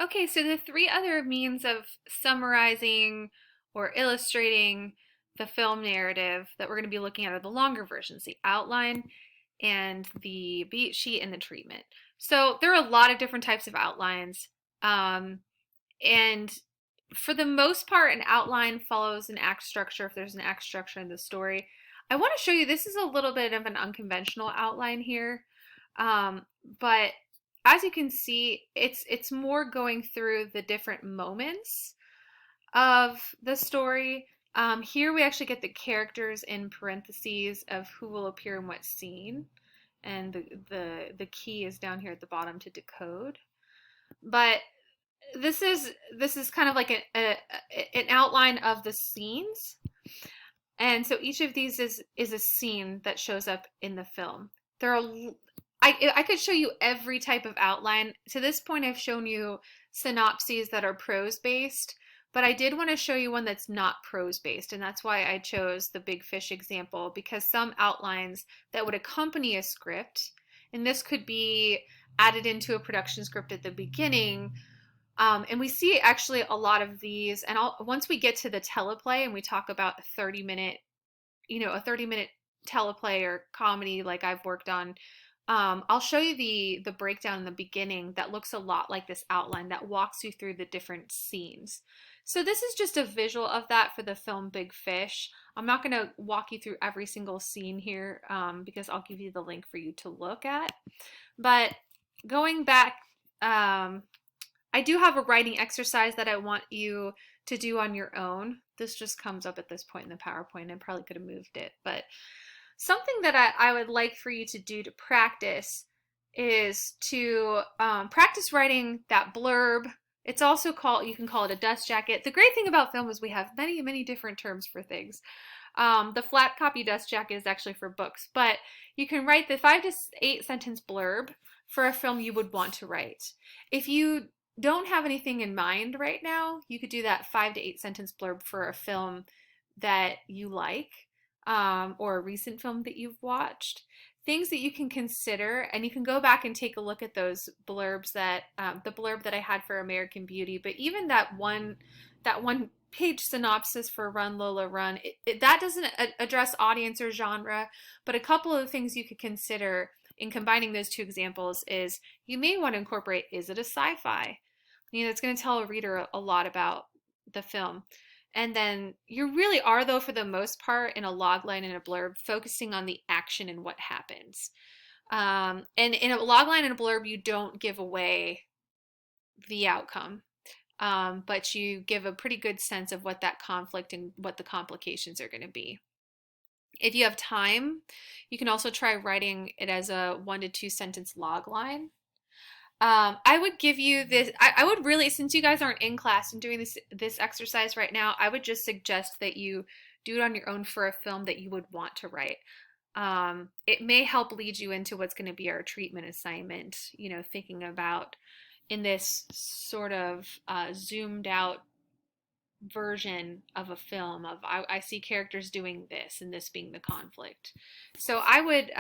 Okay, so the three other means of summarizing or illustrating the film narrative that we're going to be looking at are the longer versions, the outline and the beat sheet and the treatment. So there are a lot of different types of outlines. Um, and for the most part, an outline follows an act structure if there's an act structure in the story. I want to show you, this is a little bit of an unconventional outline here. But as you can see, it's more going through the different moments of the story. Here we actually get the characters in parentheses of who will appear in what scene, and the key is down here at the bottom to decode. But this is kind of like an outline of the scenes, and so each of these is a scene that shows up in the film. There are I could show you every type of outline. To this point, I've shown you synopses that are prose based, but I did want to show you one that's not prose based, and that's why I chose the big fish example, because some outlines that would accompany a script, and this could be added into a production script at the beginning, and we see actually a lot of these. And once we get to the teleplay and we talk about a 30-minute, a 30-minute teleplay or comedy like I've worked on, I'll show you the breakdown in the beginning that looks a lot like this outline that walks you through the different scenes. So this is just a visual of that for the film Big Fish. I'm not going to walk you through every single scene here, because I'll give you the link for you to look at. But going back, I do have a writing exercise that I want you to do on your own. This just comes up at this point in the PowerPoint. I probably could have moved it, but something that I would like for you to do to practice is to practice writing that blurb. It's also called, you can call it a dust jacket. The great thing about film is we have many, many different terms for things. The flat copy dust jacket is actually for books, but you can write the 5 to 8 sentence blurb for a film you would want to write. If you don't have anything in mind right now, you could do that 5 to 8 sentence blurb for a film that you like, or a recent film that you've watched. Things that you can consider, and you can go back and take a look at those blurbs that the blurb that I had for American Beauty, but even that one page synopsis for Run Lola Run, that doesn't address audience or genre. But a couple of things you could consider in combining those two examples is you may want to incorporate, is it a sci-fi? It's going to tell a reader a lot about the film. And then you really are, though, for the most part, in a log line and a blurb, focusing on the action and what happens. And in a log line and a blurb, you don't give away the outcome, but you give a pretty good sense of what that conflict and what the complications are going to be. If you have time, you can also try writing it as a 1 to 2 sentence log line. I would give you this. I would really, since you guys aren't in class and doing this exercise right now, I would just suggest that you do it on your own for a film that you would want to write. It may help lead you into what's going to be our treatment assignment. Thinking about in this sort of zoomed out version of a film of I see characters doing this and this being the conflict. So I would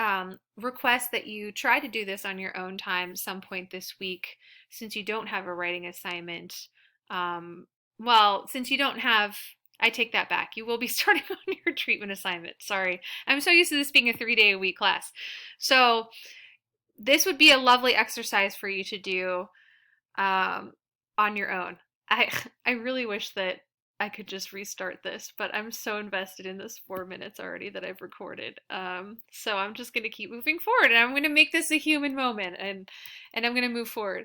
request that you try to do this on your own time some point this week, since you don't have a writing assignment. Well, since you don't have, I take that back. You will be starting on your treatment assignment. Sorry. I'm so used to this being a 3-day-a-week class. So this would be a lovely exercise for you to do on your own. I really wish that I could just restart this, but I'm so invested in this 4 minutes already that I've recorded. So I'm just going to keep moving forward, and I'm going to make this a human moment, and I'm going to move forward.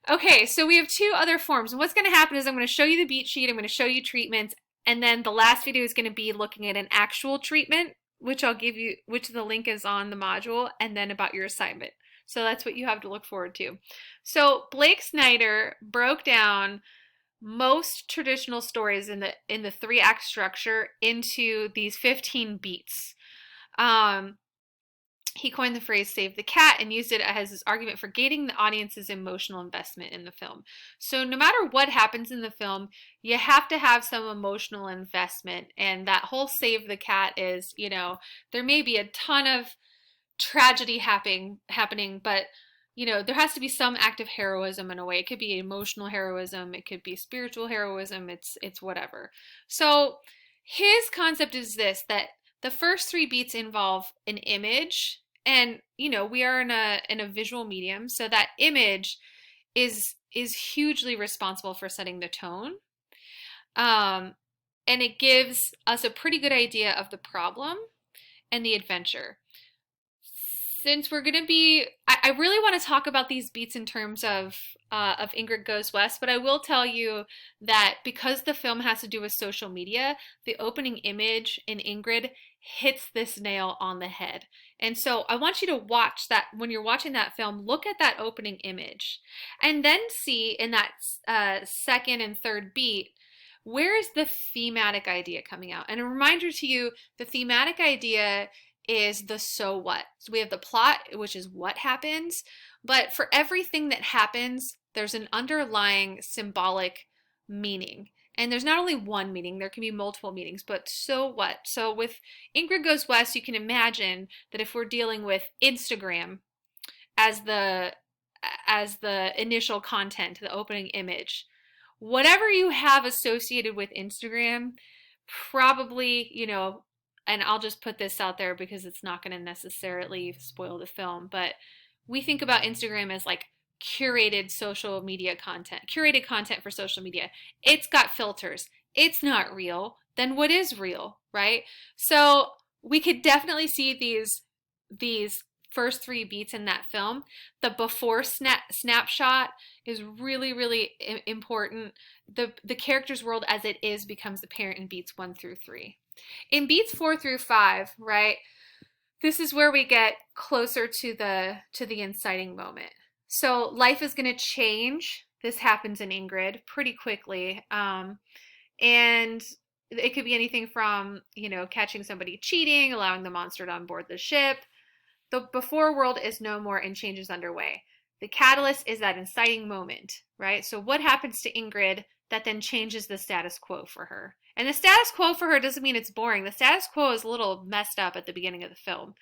Okay, so we have 2 other forms, and what's going to happen is I'm going to show you the beat sheet, I'm going to show you treatments, and then the last video is going to be looking at an actual treatment, which I'll give you, which the link is on the module, and then about your assignment. So that's what you have to look forward to. So Blake Snyder broke down most traditional stories in the 3-act structure into these 15 beats. He coined the phrase "save the cat" and used it as his argument for gating the audience's emotional investment in the film. So no matter what happens in the film, you have to have some emotional investment, and that whole "save the cat" is, there may be a ton of tragedy happening, but there has to be some act of heroism in a way. It could be emotional heroism, it could be spiritual heroism, it's whatever. So his concept is this, that the first three beats involve an image, and we are in a visual medium, so that image is hugely responsible for setting the tone. Um, and it gives us a pretty good idea of the problem and the adventure. Since we're going to be, I really want to talk about these beats in terms of Ingrid Goes West, but I will tell you that because the film has to do with social media, the opening image in Ingrid hits this nail on the head. And so I want you to watch that. When you're watching that film, look at that opening image and then see in that second and third beat, where is the thematic idea coming out? And a reminder to you, the thematic idea is the so what. So we have the plot, which is what happens, but for everything that happens, there's an underlying symbolic meaning. And there's not only one meaning, there can be multiple meanings, but so what? So with Ingrid Goes West, you can imagine that if we're dealing with Instagram as the initial content, the opening image, whatever you have associated with Instagram, probably, and I'll just put this out there because it's not going to necessarily spoil the film, but we think about Instagram as like curated social media content, curated content for social media. It's got filters. It's not real. Then what is real, right? So we could definitely see these first three beats in that film. The before snapshot is really, really important. The character's world as it is becomes apparent in beats 1 through 3. In beats 4 through 5, right, this is where we get closer to the inciting moment. So life is going to change. This happens in Ingrid pretty quickly. And it could be anything from, catching somebody cheating, allowing the monster on board the ship. The before world is no more and change is underway. The catalyst is that inciting moment, right? So what happens to Ingrid that then changes the status quo for her? And the status quo for her doesn't mean it's boring. The status quo is a little messed up at the beginning of the film.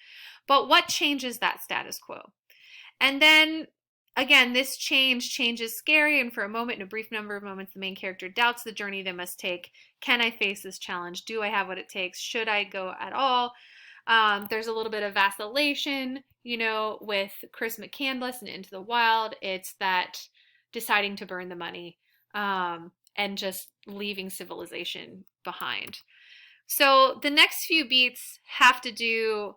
But what changes that status quo? And then, again, this change is scary, and for a moment, in a brief number of moments, the main character doubts the journey they must take. Can I face this challenge? Do I have what it takes? Should I go at all? There's a little bit of vacillation, with Chris McCandless and Into the Wild. It's that deciding to burn the money and just leaving civilization behind. So the next few beats have to do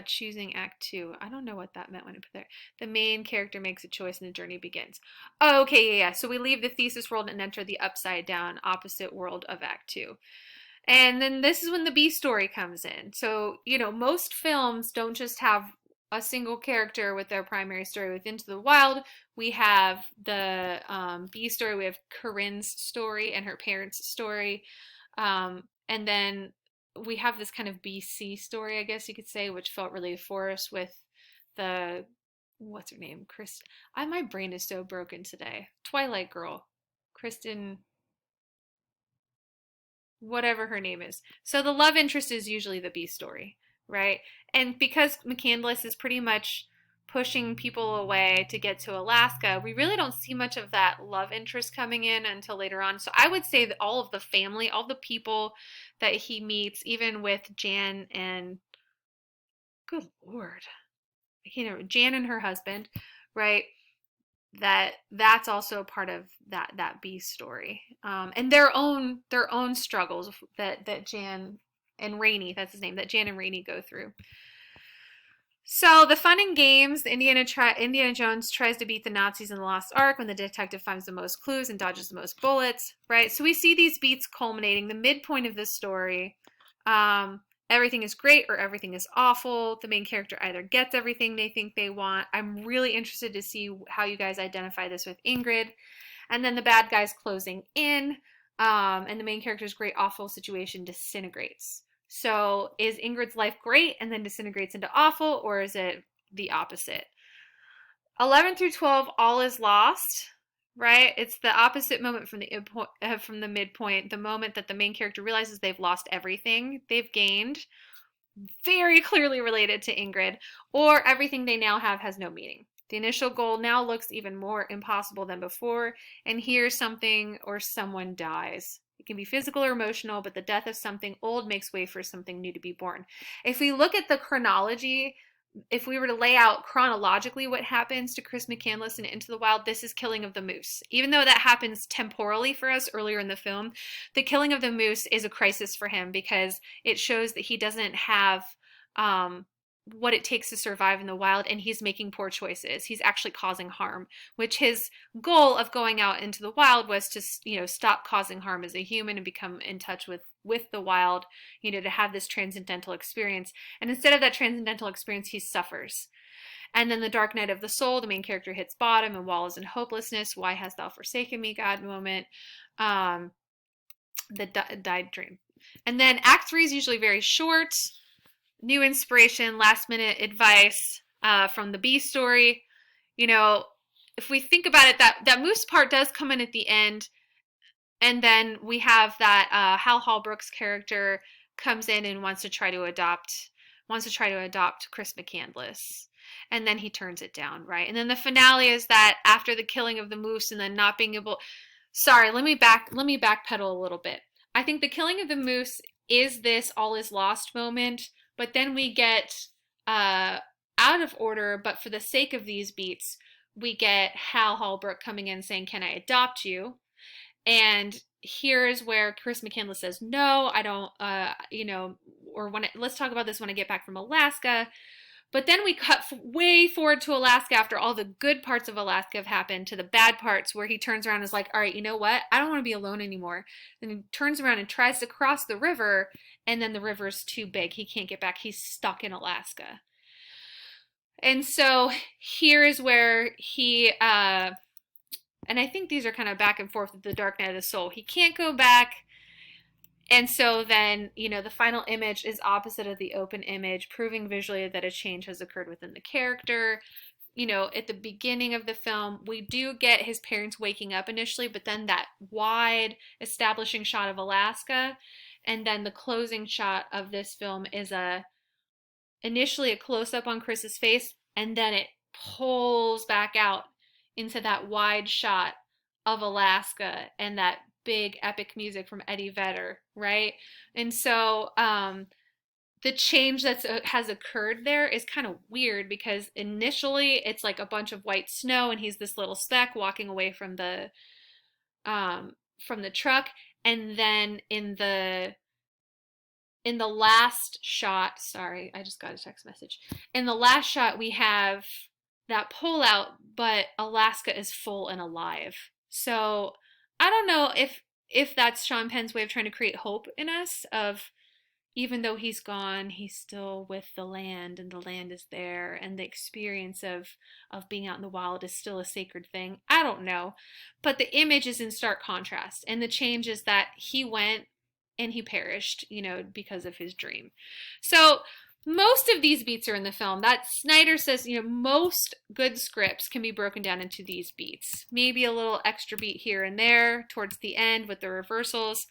choosing act 2. I don't know what that meant when I put there. The main character makes a choice and the journey begins. Oh, okay, yeah. So we leave the thesis world and enter the upside down opposite world of act 2. And then this is when the B story comes in. So, most films don't just have a single character with their primary story. With Into the Wild, we have the B story. We have Corinne's story and her parents' story. And then we have this kind of BC story, I guess you could say, which felt really forced with the, what's her name? my brain is so broken today. Twilight Girl. Kristen, whatever her name is. So the love interest is usually the B story, right? And because McCandless is pretty much pushing people away to get to Alaska, we really don't see much of that love interest coming in until later on. So I would say that all of the family, all the people that he meets, even with Jan and, good Lord, Jan and her husband, right? That's also part of that B story, and their own struggles that Jan and Rainey, that's his name, that Jan and Rainey go through. So the fun and games, Indiana Jones tries to beat the Nazis in the Lost Ark when the detective finds the most clues and dodges the most bullets, right? So we see these beats culminating, the midpoint of this story. Everything is great or everything is awful. The main character either gets everything they think they want. I'm really interested to see how you guys identify this with Ingrid. And then the bad guys closing in, and the main character's great, awful situation disintegrates. So is Ingrid's life great and then disintegrates into awful, or is it the opposite? 11 through 12, all is lost, right? It's the opposite moment from the midpoint, the moment that the main character realizes they've lost everything they've gained. very clearly related to Ingrid, or everything they now have has no meaning. The initial goal now looks even more impossible than before, and here something or someone dies. It can be physical or emotional, but the death of something old makes way for something new to be born. If we look at the chronology, if we were to lay out chronologically what happens to Chris McCandless in Into the Wild, this is Killing of the Moose. Even though that happens temporally for us earlier in the film, the Killing of the Moose is a crisis for him because it shows that he doesn't have um, what it takes to survive in the wild, and he's making poor choices. He's actually causing harm, which his goal of going out into the wild was to, stop causing harm as a human and become in touch with the wild, to have this transcendental experience. And instead of that transcendental experience, he suffers. And then the dark night of the soul, the main character hits bottom and wallows in hopelessness. Why hast thou forsaken me, God? Moment. The died dream. And then Act 3 is usually very short. New inspiration, last minute advice from the B story. If we think about it, that moose part does come in at the end. And then we have that Hal Holbrook's character comes in and wants to try to adopt Chris McCandless. And then he turns it down, right? And then the finale is that after the killing of the moose and then not being able, sorry, let me backpedal a little bit. I think the killing of the moose is this all is lost moment, but then we get out of order, but for the sake of these beats, we get Hal Holbrook coming in saying, "Can I adopt you?" And here's where Chris McCandless says, "No, I don't, let's talk about this when I get back from Alaska." But then we cut way forward to Alaska after all the good parts of Alaska have happened to the bad parts where he turns around and is like, all right, you know what? I don't want to be alone anymore. Then he turns around and tries to cross the river, and then the river's too big. He can't get back. He's stuck in Alaska. And so here is where he, and I think these are kind of back and forth with the Dark Night of the Soul. He can't go back. And so then, the final image is opposite of the open image, proving visually that a change has occurred within the character. At the beginning of the film, we do get his parents waking up initially, but then that wide establishing shot of Alaska, and then the closing shot of this film is initially a close-up on Chris's face, and then it pulls back out into that wide shot of Alaska and that big epic music from Eddie Vedder, right? And so the change that has occurred there is kind of weird because initially it's like a bunch of white snow and he's this little speck walking away from the truck, and then in the last shot, sorry, I just got a text message. In the last shot, we have that pullout, but Alaska is full and alive. So I don't know if that's Sean Penn's way of trying to create hope in us of even though he's gone, he's still with the land and the land is there and the experience of being out in the wild is still a sacred thing. I don't know. But the image is in stark contrast, and the change is that he went and he perished, because of his dream. So most of these beats are in the film. That Snyder says, most good scripts can be broken down into these beats. Maybe a little extra beat here and there towards the end with the reversals.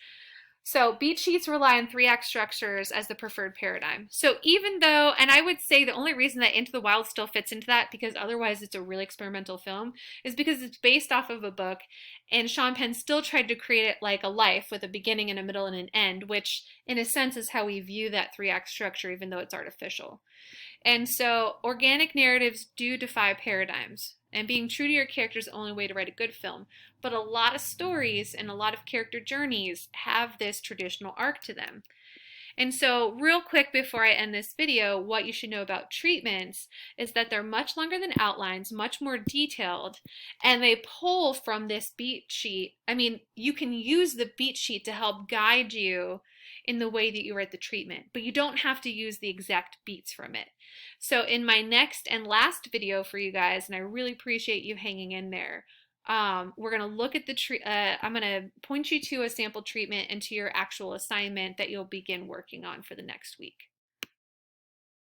So beat sheets rely on 3-act structures as the preferred paradigm. So even though, and I would say the only reason that Into the Wild still fits into that, because otherwise it's a really experimental film, is because it's based off of a book, and Sean Penn still tried to create it like a life with a beginning and a middle and an end, which in a sense is how we view that 3-act structure, even though it's artificial. And so organic narratives do defy paradigms, and being true to your character is the only way to write a good film. But a lot of stories and a lot of character journeys have this traditional arc to them. And so real quick before I end this video, what you should know about treatments is that they're much longer than outlines, much more detailed, and they pull from this beat sheet. I mean, you can use the beat sheet to help guide you in the way that you write the treatment, but you don't have to use the exact beats from it. So in my next and last video for you guys, and I really appreciate you hanging in there, we're going to look at I'm going to point you to a sample treatment and to your actual assignment that you'll begin working on for the next week.